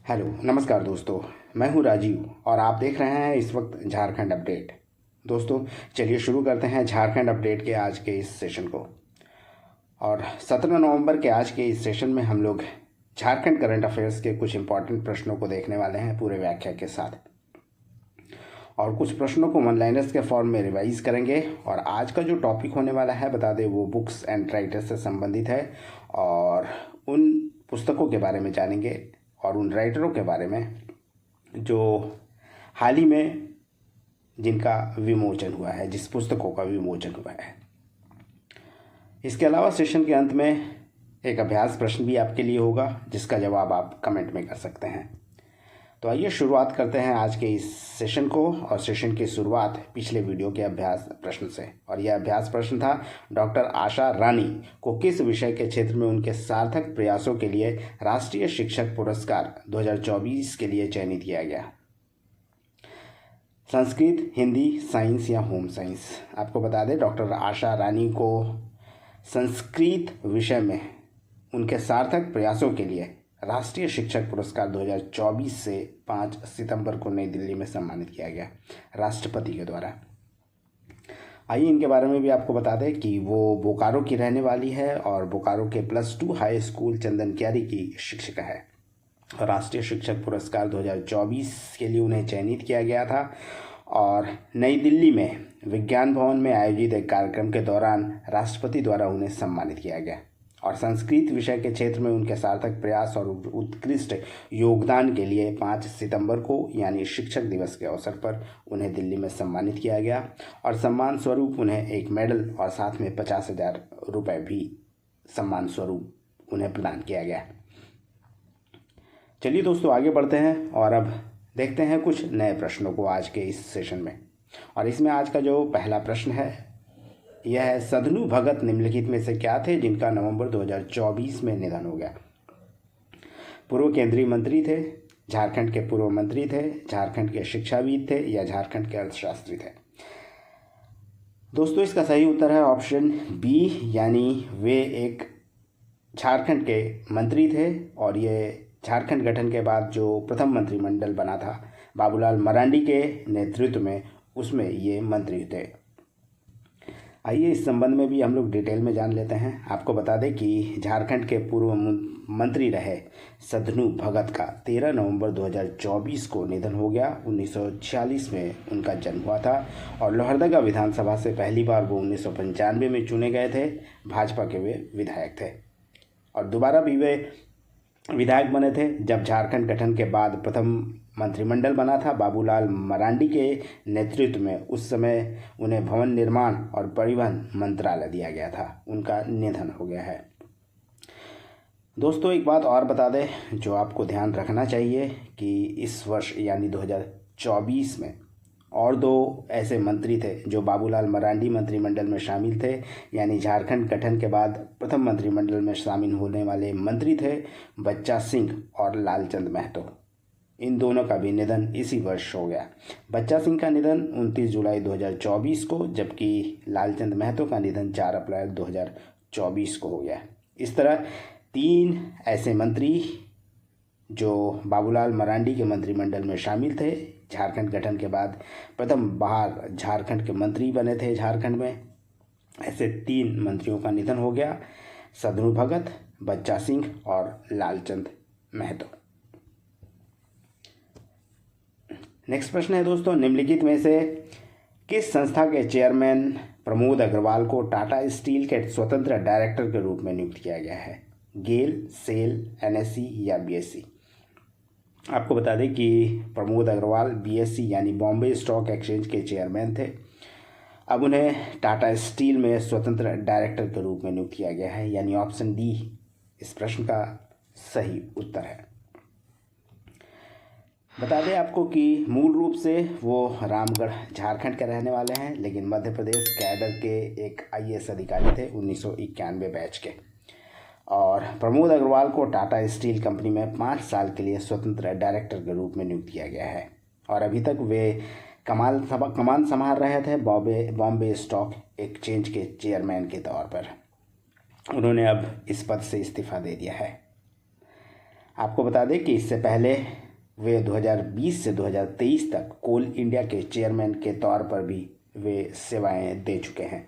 Hello नमस्कार दोस्तों। मैं हूं राजीव और आप देख रहे हैं इस वक्त झारखंड अपडेट। दोस्तों चलिए शुरू करते हैं झारखंड अपडेट के आज के इस सेशन को। और 17 नवंबर के आज के इस सेशन में हम लोग झारखंड करंट अफेयर्स के कुछ इंपॉर्टेंट प्रश्नों को देखने वाले हैं पूरे व्याख्या के साथ, और कुछ प्रश्नों को वन लाइनर्स के फॉर्म में रिवाइज करेंगे। और आज का जो टॉपिक होने वाला है बता दें वो बुक्स एंड राइटर्स से संबंधित है, और उन पुस्तकों के बारे में जानेंगे और उन राइटरों के बारे में जो हाल ही में जिनका विमोचन हुआ है, जिस पुस्तकों का विमोचन हुआ है। इसके अलावा सेशन के अंत में एक अभ्यास प्रश्न भी आपके लिए होगा जिसका जवाब आप कमेंट में कर सकते हैं। तो आइए शुरुआत करते हैं आज के इस सेशन को, और सेशन की शुरुआत पिछले वीडियो के अभ्यास प्रश्न से। और यह अभ्यास प्रश्न था, डॉक्टर आशा रानी को किस विषय के क्षेत्र में उनके सार्थक प्रयासों के लिए राष्ट्रीय शिक्षक पुरस्कार 2024 के लिए चयनित किया गया? संस्कृत, हिंदी, साइंस या होम साइंस? आपको बता दें डॉक्टर आशा रानी को संस्कृत विषय में उनके सार्थक प्रयासों के लिए राष्ट्रीय शिक्षक पुरस्कार 2024 से 5 सितंबर को नई दिल्ली में सम्मानित किया गया राष्ट्रपति के द्वारा। आइए इनके बारे में भी आपको बता दें कि वो बोकारो की रहने वाली है और बोकारो के +2 हाई स्कूल चंदन क्यारी की शिक्षिका है। राष्ट्रीय शिक्षक पुरस्कार 2024 के लिए उन्हें चयनित किया गया था और नई दिल्ली में विज्ञान भवन में आयोजित एक कार्यक्रम के दौरान राष्ट्रपति द्वारा उन्हें सम्मानित किया गया। और संस्कृत विषय के क्षेत्र में उनके सार्थक प्रयास और उत्कृष्ट योगदान के लिए 5 सितंबर को यानी शिक्षक दिवस के अवसर पर उन्हें दिल्ली में सम्मानित किया गया, और सम्मान स्वरूप उन्हें एक मेडल और साथ में 50,000 रुपये भी सम्मान स्वरूप उन्हें प्रदान किया गया। चलिए दोस्तों आगे बढ़ते हैं और अब देखते हैं कुछ नए प्रश्नों को आज के इस सेशन में। और इसमें आज का जो पहला प्रश्न है यह है, सदनू भगत निम्नलिखित में से क्या थे जिनका नवंबर 2024 में निधन हो गया? पूर्व केंद्रीय मंत्री थे, झारखंड के पूर्व मंत्री थे, झारखंड के शिक्षाविद थे या झारखंड के अर्थशास्त्री थे? दोस्तों इसका सही उत्तर है ऑप्शन बी, यानी वे एक झारखंड के मंत्री थे, और ये झारखंड गठन के बाद जो प्रथम मंत्रिमंडल बना था बाबूलाल मरांडी के नेतृत्व में, उसमें ये मंत्री थे। आइए इस संबंध में भी हम लोग डिटेल में जान लेते हैं। आपको बता दें कि झारखंड के पूर्व मंत्री रहे सदनू भगत का 13 नवंबर 2024 को निधन हो गया। 1946 में उनका जन्म हुआ था और लोहरदगा विधानसभा से पहली बार वो 1995 में चुने गए थे। भाजपा के वे विधायक थे और दोबारा भी वे विधायक बने थे जब झारखंड गठन के बाद प्रथम मंत्रिमंडल बना था बाबूलाल मरांडी के नेतृत्व में। उस समय उन्हें भवन निर्माण और परिवहन मंत्रालय दिया गया था। उनका निधन हो गया है। दोस्तों एक बात और बता दें जो आपको ध्यान रखना चाहिए कि इस वर्ष यानी 2024 में और 2 ऐसे मंत्री थे जो बाबूलाल मरांडी मंत्रिमंडल में शामिल थे, यानी झारखंड गठन के बाद प्रथम मंत्रिमंडल में शामिल होने वाले मंत्री थे बच्चा सिंह और लालचंद महतो। इन दोनों का भी निधन इसी वर्ष हो गया। बच्चा सिंह का निधन 29 जुलाई 2024 को, जबकि लालचंद महतो का निधन 4 अप्रैल 2024 को हो गया। इस तरह 3 ऐसे मंत्री जो बाबूलाल मरांडी के मंत्रिमंडल में शामिल थे, झारखंड गठन के बाद प्रथम बाहर झारखंड के मंत्री बने थे झारखंड में, ऐसे 3 मंत्रियों का निधन हो गया, सदनू भगत, बच्चा सिंह और लालचंद महतो। नेक्स्ट प्रश्न है दोस्तों, निम्नलिखित में से किस संस्था के चेयरमैन प्रमोद अग्रवाल को टाटा स्टील के स्वतंत्र डायरेक्टर के रूप में नियुक्त किया गया है? गेल, सेल, एनएससी या बीएससी? आपको बता दें कि प्रमोद अग्रवाल बीएससी यानी बॉम्बे स्टॉक एक्सचेंज के चेयरमैन थे। अब उन्हें टाटा स्टील में स्वतंत्र डायरेक्टर के रूप में नियुक्त किया गया है, यानी ऑप्शन डी इस प्रश्न का सही उत्तर है। बता दें आपको कि मूल रूप से वो रामगढ़ झारखंड के रहने वाले हैं, लेकिन मध्य प्रदेश कैडर के एक आईएएस अधिकारी थे 1991 बैच के। और प्रमोद अग्रवाल को टाटा स्टील कंपनी में 5 साल के लिए स्वतंत्र डायरेक्टर के रूप में नियुक्त किया गया है, और अभी तक वे कमान संभाल रहे थे बॉम्बे स्टॉक एक्सचेंज के चेयरमैन के तौर पर। उन्होंने अब इस पद से इस्तीफा दे दिया है। आपको बता दें कि इससे पहले वे 2020 से 2023 तक कोल इंडिया के चेयरमैन के तौर पर भी वे सेवाएं दे चुके हैं।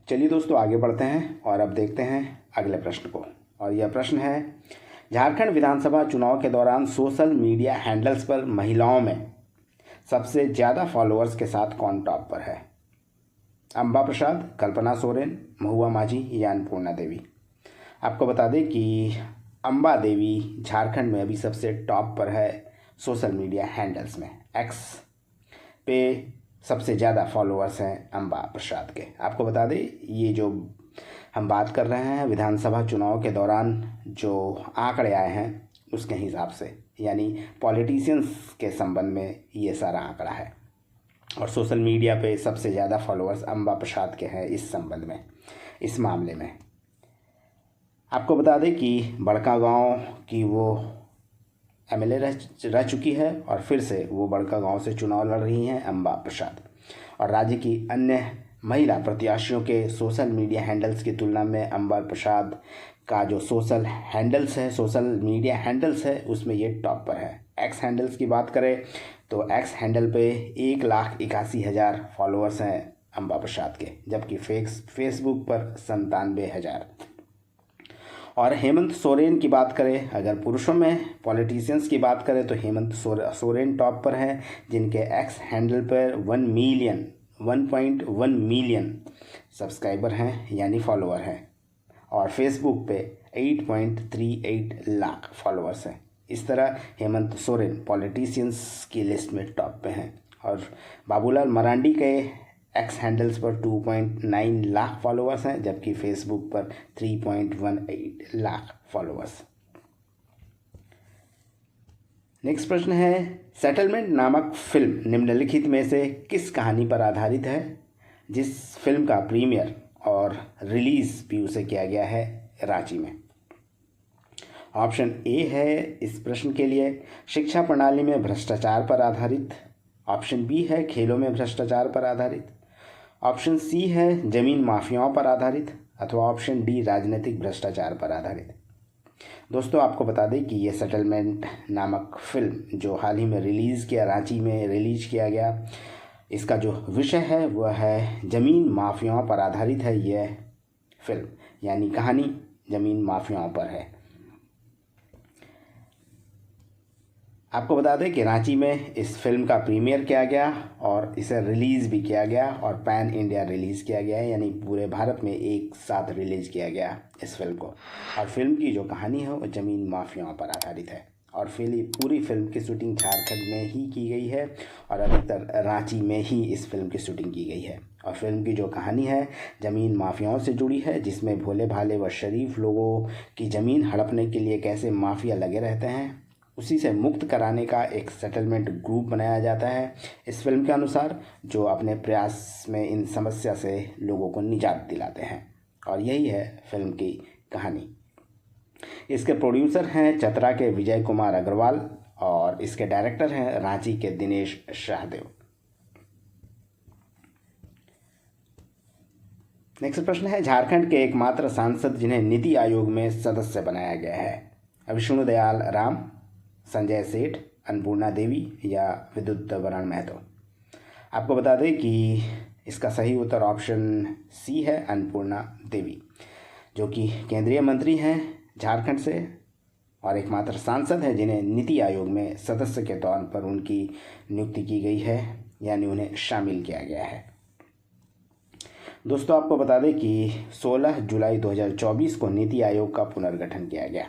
चलिए दोस्तों आगे बढ़ते हैं और अब देखते हैं अगले प्रश्न को। और यह प्रश्न है, झारखंड विधानसभा चुनाव के दौरान सोशल मीडिया हैंडल्स पर महिलाओं में सबसे ज़्यादा फॉलोअर्स के साथ कौन टॉप पर है? अंबा प्रसाद, कल्पना सोरेन, महुआ माझी या अन्नपूर्णा देवी? आपको बता दें कि अंबा देवी झारखंड में अभी सबसे टॉप पर है सोशल मीडिया हैंडल्स में। एक्स पे सबसे ज़्यादा फॉलोअर्स हैं अंबा प्रसाद के। आपको बता दें ये जो हम बात कर रहे हैं विधानसभा चुनाव के दौरान जो आंकड़े आए हैं उसके हिसाब से, यानी पॉलिटिशियंस के संबंध में ये सारा आंकड़ा है। और सोशल मीडिया पे सबसे ज़्यादा फॉलोअर्स अंबा प्रसाद के हैं इस संबंध में, इस मामले में। आपको बता दें कि बड़कागांव की वो एमएलए रह चुकी है और फिर से वो बड़कागांव से चुनाव लड़ रही हैं अंबा प्रसाद। और राज्य की अन्य महिला प्रत्याशियों के सोशल मीडिया हैंडल्स की तुलना में अंबा प्रसाद का जो सोशल मीडिया हैंडल्स है उसमें ये टॉप पर है। एक्स हैंडल्स की बात करें तो एक्स हैंडल पे 1,81,000 फॉलोअर्स हैं अंबा प्रसाद के, जबकि फेसबुक पर 97,000। और हेमंत सोरेन की बात करें, अगर पुरुषों में पॉलिटिशियंस की बात करें तो हेमंत सोरेन टॉप पर हैं, जिनके एक्स हैंडल पर 1.1 मिलियन सब्सक्राइबर हैं यानी फॉलोअर हैं। और फेसबुक पे 8.38 लाख फॉलोअर्स हैं। इस तरह हेमंत सोरेन पॉलिटिशियंस की लिस्ट में टॉप पे हैं। और बाबूलाल मरांडी के एक्स हैंडल्स पर 2.9 लाख फॉलोअर्स हैं, जबकि फेसबुक पर 3.18 लाख फॉलोअर्स। नेक्स्ट प्रश्न है, सेटलमेंट नामक फिल्म निम्नलिखित में से किस कहानी पर आधारित है, जिस फिल्म का प्रीमियर और रिलीज भी उसे किया गया है रांची में? ऑप्शन ए है इस प्रश्न के लिए शिक्षा प्रणाली में भ्रष्टाचार पर आधारित। ऑप्शन बी है खेलों में भ्रष्टाचार पर आधारित। ऑप्शन सी है जमीन माफियाओं पर आधारित, अथवा ऑप्शन डी राजनीतिक भ्रष्टाचार पर आधारित। दोस्तों आपको बता दें कि ये सेटलमेंट नामक फिल्म जो हाल ही में रांची में रिलीज किया गया, इसका जो विषय है वह है जमीन माफियाओं पर आधारित है। यह फिल्म यानी कहानी जमीन माफियाओं पर है। आपको बता दें कि रांची में इस फिल्म का प्रीमियर किया गया और इसे रिलीज़ भी किया गया और पैन इंडिया रिलीज़ किया गया है, यानी पूरे भारत में एक साथ रिलीज़ किया गया इस फिल्म को। और फिल्म की जो कहानी है वो ज़मीन माफियाओं पर आधारित है। और पूरी फिल्म की शूटिंग झारखंड में ही की गई है और अधिकतर रांची में ही इस फिल्म की शूटिंग की गई है। और फिल्म की जो कहानी है ज़मीन माफियाओं से जुड़ी है, जिसमें भोले भाले व शरीफ लोगों की ज़मीन हड़पने के लिए कैसे माफिया लगे रहते हैं, उसी से मुक्त कराने का एक सेटलमेंट ग्रुप बनाया जाता है इस फिल्म के अनुसार, जो अपने प्रयास में इन समस्या से लोगों को निजात दिलाते हैं। और यही है फिल्म की कहानी। इसके प्रोड्यूसर हैं चतरा के विजय कुमार अग्रवाल और इसके डायरेक्टर हैं रांची के दिनेश शाहदेव। नेक्स्ट प्रश्न है, झारखंड के एकमात्र सांसद जिन्हें नीति आयोग में सदस्य बनाया गया है, विष्णु दयाल राम, संजय सेठ, अन्नपूर्णा देवी या विद्युत वरण महतो? आपको बता दें कि इसका सही उत्तर ऑप्शन सी है, अन्नपूर्णा देवी, जो कि केंद्रीय मंत्री हैं झारखंड से और एकमात्र सांसद हैं जिन्हें नीति आयोग में सदस्य के तौर पर उनकी नियुक्ति की गई है, यानी उन्हें शामिल किया गया है। दोस्तों आपको बता दें कि 16 जुलाई 2024 को नीति आयोग का पुनर्गठन किया गया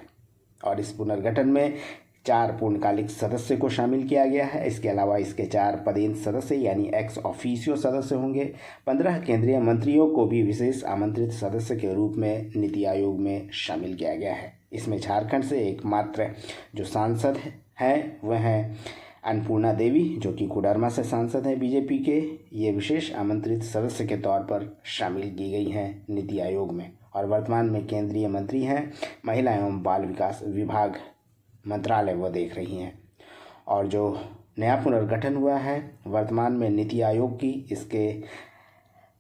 और इस पुनर्गठन में 4 पूर्णकालिक सदस्य को शामिल किया गया है। इसके अलावा इसके 4 पदेन सदस्य यानी एक्स ऑफिशियो सदस्य होंगे। 15 केंद्रीय मंत्रियों को भी विशेष आमंत्रित सदस्य के रूप में नीति आयोग में शामिल किया गया है। इसमें झारखंड से एकमात्र जो सांसद हैं वह हैं अन्नपूर्णा देवी, जो कि कोडरमा से सांसद हैं बीजेपी के। ये विशेष आमंत्रित सदस्य के तौर पर शामिल की गई हैं नीति आयोग में और वर्तमान में केंद्रीय मंत्री हैं। महिला एवं बाल विकास विभाग मंत्रालय वो देख रही हैं। और जो नया पुनर्गठन हुआ है वर्तमान में नीति आयोग की, इसके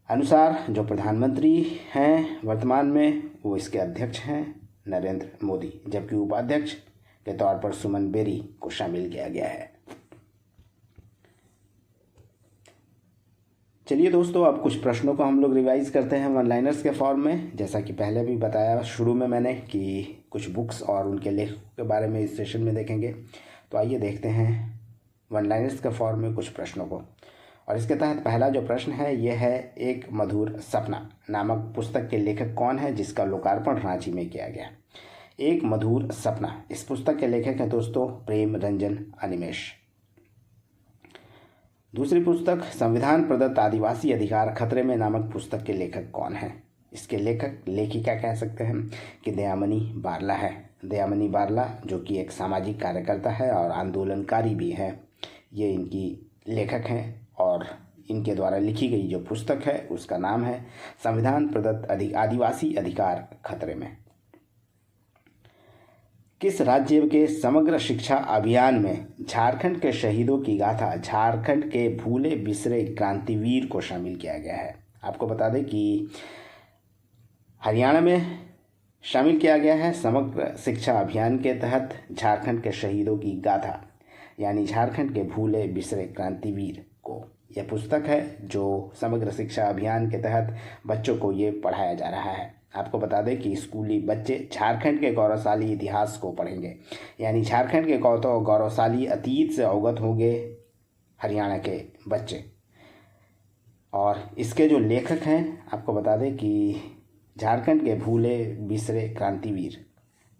अनुसार जो प्रधानमंत्री हैं वर्तमान में वो इसके अध्यक्ष हैं नरेंद्र मोदी, जबकि उपाध्यक्ष के तौर पर सुमन बेरी को शामिल किया गया है। चलिए दोस्तों, अब कुछ प्रश्नों को हम लोग रिवाइज करते हैं वन लाइनर्स के फॉर्म में। जैसा कि पहले भी बताया शुरू में मैंने कि कुछ बुक्स और उनके लेखकों के बारे में इस सेशन में देखेंगे। तो आइए देखते हैं वन लाइनर्स के फॉर्म में कुछ प्रश्नों को। और इसके तहत पहला जो प्रश्न है यह है, एक मधुर सपना नामक पुस्तक के लेखक कौन है जिसका लोकार्पण रांची में किया गया। एक मधुर सपना, इस पुस्तक के लेखक हैं दोस्तों प्रेम रंजन अनिमेष। दूसरी पुस्तक, संविधान प्रदत्त आदिवासी अधिकार खतरे में नामक पुस्तक के लेखक कौन है। इसके लेखक लेखिका कह सकते हैं कि दयामनी बारला है। दयामनी बारला जो कि एक सामाजिक कार्यकर्ता है और आंदोलनकारी भी है, ये इनकी लेखक हैं और इनके द्वारा लिखी गई जो पुस्तक है उसका नाम है संविधान प्रदत्त आदिवासी अधिकार खतरे में। किस राज्य के समग्र शिक्षा अभियान में झारखंड के शहीदों की गाथा, झारखंड के भूले बिसरे क्रांतिवीर को शामिल किया गया है। आपको बता दें कि हरियाणा में शामिल किया गया है समग्र शिक्षा अभियान के तहत झारखंड के शहीदों की गाथा, यानी झारखंड के भूले बिसरे क्रांतिवीर को। यह पुस्तक है जो समग्र शिक्षा अभियान के तहत बच्चों को ये पढ़ाया जा रहा है। आपको बता दें कि स्कूली बच्चे झारखंड के गौरवशाली इतिहास को पढ़ेंगे, यानी झारखंड के गौरवशाली अतीत से अवगत होंगे हरियाणा के बच्चे। और इसके जो लेखक हैं, आपको बता दें कि झारखंड के भूले बिसरे क्रांतिवीर,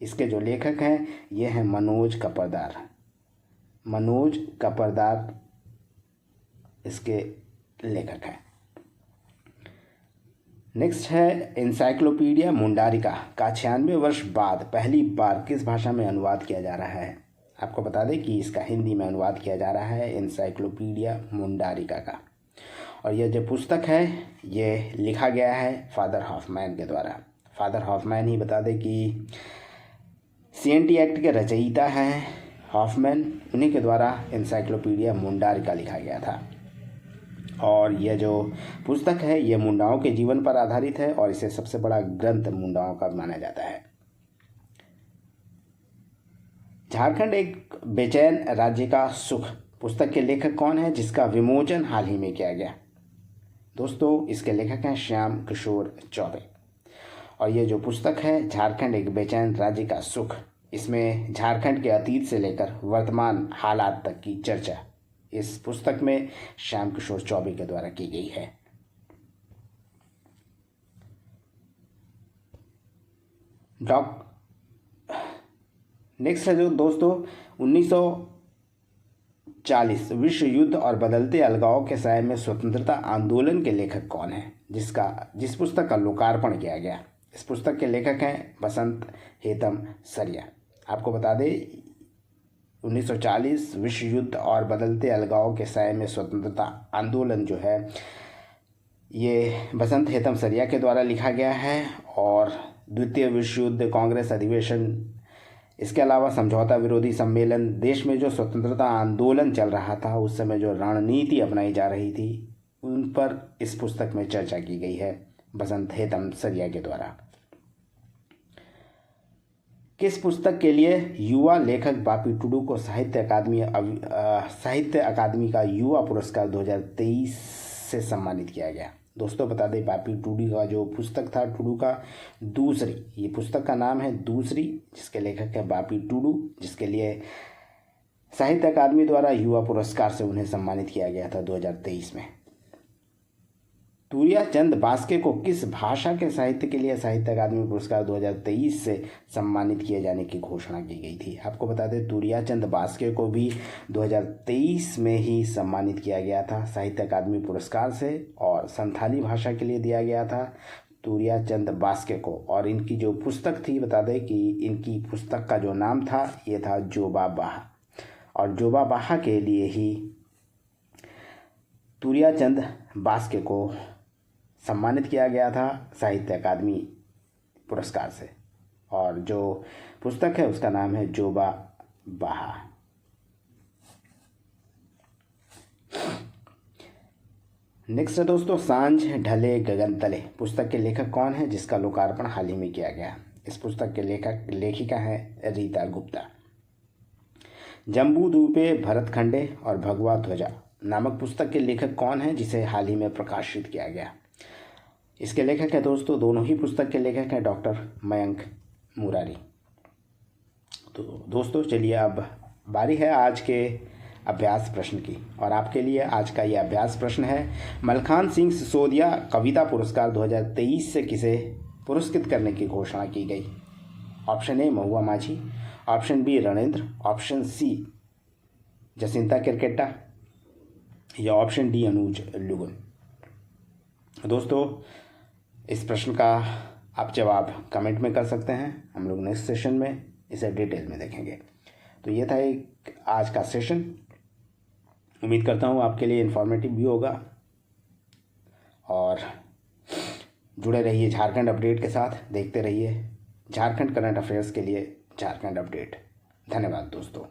इसके जो लेखक हैं ये हैं मनोज कपरदार। मनोज कपरदार इसके लेखक हैं। नेक्स्ट है, एनसाइक्लोपीडिया मुंडारिका का 96 वर्ष बाद पहली बार किस भाषा में अनुवाद किया जा रहा है। आपको बता दें कि इसका हिंदी में अनुवाद किया जा रहा है एनसाइक्लोपीडिया मुंडारिका का। और यह जो पुस्तक है ये लिखा गया है फादर हॉफमैन के द्वारा। फादर हॉफमैन ही बता दें कि CNT एक्ट के रचयिता हैं हॉफमैन, उन्हीं के द्वारा एनसाइक्लोपीडिया मुंडारिका लिखा गया था। और यह जो पुस्तक है ये मुंडाओं के जीवन पर आधारित है और इसे सबसे बड़ा ग्रंथ मुंडाओं का माना जाता है। झारखंड एक बेचैन राज्य का सुख पुस्तक के लेखक कौन है जिसका विमोचन हाल ही में किया गया। दोस्तों इसके लेखक हैं श्याम किशोर चौबे। और ये जो पुस्तक है झारखंड एक बेचैन राज्य का सुख, इसमें झारखंड के अतीत से लेकर वर्तमान हालात तक की चर्चा इस पुस्तक में श्याम किशोर चौबे के द्वारा की गई है। नेक्स्ट है जो दोस्तों 1940 विश्व युद्ध और बदलते अलगाव के समय में स्वतंत्रता आंदोलन के लेखक कौन है जिस पुस्तक का लोकार्पण किया गया। इस पुस्तक के लेखक हैं बसंत हेतम सरिया। आपको बता दें 1940 विश्व युद्ध और बदलते अलगाव के समय में स्वतंत्रता आंदोलन जो है ये बसंत हेतम सरिया के द्वारा लिखा गया है। और द्वितीय विश्व युद्ध, कांग्रेस अधिवेशन, इसके अलावा समझौता विरोधी सम्मेलन, देश में जो स्वतंत्रता आंदोलन चल रहा था उस समय जो रणनीति अपनाई जा रही थी उन पर इस पुस्तक में चर्चा की गई है बसंत हेतम सरिया के द्वारा। किस पुस्तक के लिए युवा लेखक बापी टुडू को साहित्य अकादमी का युवा पुरस्कार 2023 से सम्मानित किया गया। दोस्तों बता दें बापी टुडू का जो पुस्तक था, टुडू का दूसरी, ये पुस्तक का नाम है दूसरी, जिसके लेखक है बापी टुडू, जिसके लिए साहित्य अकादमी द्वारा युवा पुरस्कार से उन्हें सम्मानित किया गया था 2023 में। तुरिया चंद बास्के को किस भाषा के साहित्य के लिए साहित्य अकादमी पुरस्कार 2023 से सम्मानित किए जाने की घोषणा की गई थी। आपको बता दें तुरिया चंद बास्के को भी 2023 में ही सम्मानित किया गया था साहित्य अकादमी पुरस्कार से, और संथाली भाषा के लिए दिया गया था तुरिया चंद बास्के को। और इनकी जो पुस्तक थी, बता दें कि इनकी पुस्तक का जो नाम था ये था जोबा बाहा, और जोबा बाहा के लिए ही तुरिया चंद बास्के को सम्मानित किया गया था साहित्य अकादमी पुरस्कार से। और जो पुस्तक है उसका नाम है जोबा बाहा। नेक्स्ट है दोस्तों सांझ ढले गगन तले पुस्तक के लेखक कौन है जिसका लोकार्पण हाल ही में किया गया। इस पुस्तक के लेखिका हैं रीता गुप्ता। जम्बूद्वीपे भरतखंडे और भगवा ध्वजा नामक पुस्तक के लेखक कौन हैं, जिसे हाल ही में प्रकाशित किया गया? इसके लेखक है दोस्तों, दोनों ही पुस्तक के लेखक हैं डॉक्टर मयंक मुरारी। तो दोस्तों चलिए अब बारी है आज के अभ्यास प्रश्न की, और आपके लिए आज का ये अभ्यास प्रश्न है, मलखान सिंह सिसोदिया कविता पुरस्कार 2023 से किसे पुरस्कृत करने की घोषणा की गई? Option A Mahua Majhi, option B Ranendra, option C Jacinta Kerketta या ऑप्शन डी अनुज लुगुन। दोस्तों इस प्रश्न का आप जवाब कमेंट में कर सकते हैं, हम लोग नेक्स्ट सेशन में इसे डिटेल में देखेंगे। तो ये था एक आज का सेशन, उम्मीद करता हूँ आपके लिए इन्फॉर्मेटिव भी होगा, और जुड़े रहिए झारखंड अपडेट के साथ, देखते रहिए झारखंड करंट अफेयर्स के लिए झारखंड अपडेट। धन्यवाद दोस्तों।